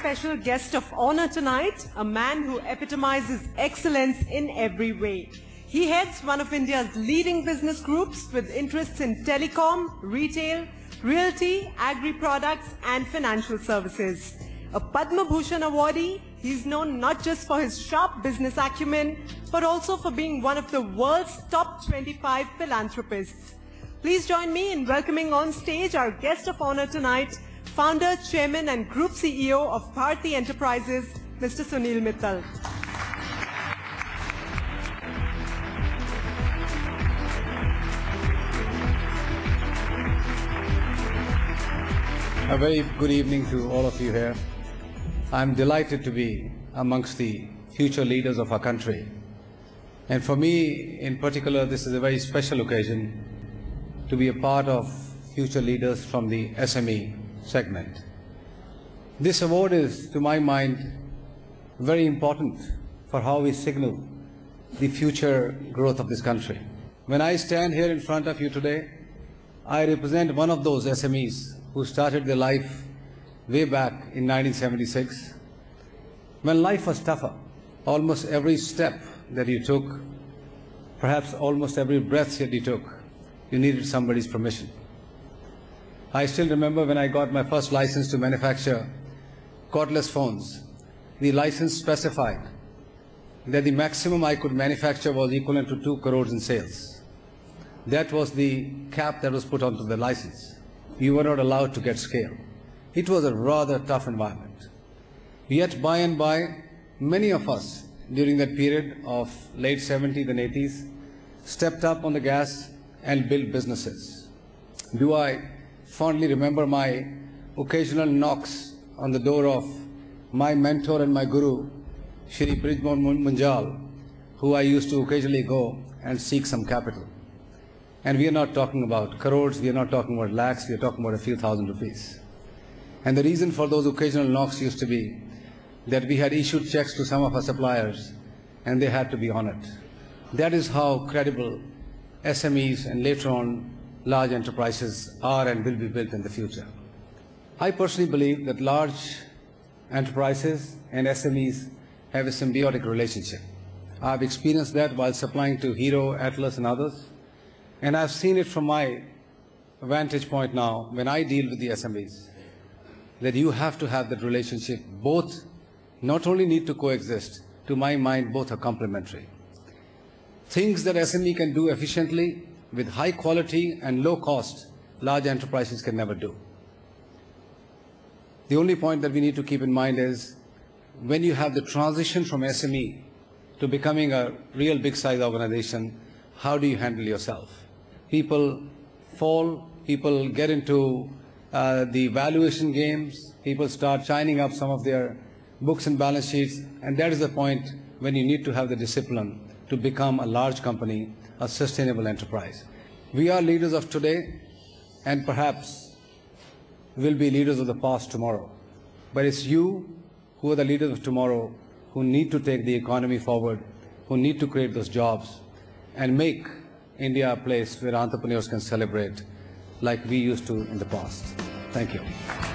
special guest of honor tonight, a man who epitomizes excellence in every way. He heads one of India's leading business groups with interests in telecom, retail, realty, agri-products and financial services. A Padma Bhushan awardee, he's known not just for his sharp business acumen, but also for being one of the world's top 25 philanthropists. Please join me in welcoming on stage our guest of honor tonight, Founder, Chairman and Group CEO of Bharti Enterprises, Mr. Sunil Mittal. A very good evening to all of you here. I'm delighted to be amongst the future leaders of our country. And for me in particular, this is a very special occasion to be a part of future leaders from the SME segment. This award is, to my mind, very important for how we signal the future growth of this country. When I stand here in front of you today, I represent one of those SMEs who started their life way back in 1976, when life was tougher. Almost every step that you took, perhaps almost every breath that you took, you needed somebody's permission. I still remember when I got my first license to manufacture cordless phones. The license specified that the maximum I could manufacture was equivalent to 2 crores in sales. That was the cap that was put onto the license. You were not allowed to get scale. It was a rather tough environment. Yet by and by, many of us during that period of late 70s and 80s stepped up on the gas and built businesses. Do I fondly remember my occasional knocks on the door of my mentor and my guru, Shri Brijmohan Munjal, who I used to occasionally go and seek some capital. And we are not talking about crores, we are not talking about lakhs, we are talking about a few thousand rupees. And the reason for those occasional knocks used to be that we had issued checks to some of our suppliers and they had to be honored. That is how credible SMEs and later on large enterprises are and will be built in the future. I personally believe that large enterprises and SMEs have a symbiotic relationship. I've experienced that while supplying to Hero, Atlas and others. And I've seen it from my vantage point now when I deal with the SMEs, that you have to have that relationship. Both not only need to coexist, to my mind both are complementary. Things that SME can do efficiently with high quality and low cost, large enterprises can never do. The only point that we need to keep in mind is when you have the transition from SME to becoming a real big size organization, how do you handle yourself? People fall, people get into the valuation games, people start shining up some of their books and balance sheets, and that is the point when you need to have the discipline to become a large company, a sustainable enterprise. We are leaders of today and perhaps will be leaders of the past tomorrow. But it's you who are the leaders of tomorrow who need to take the economy forward, who need to create those jobs and make India a place where entrepreneurs can celebrate like we used to in the past. Thank you.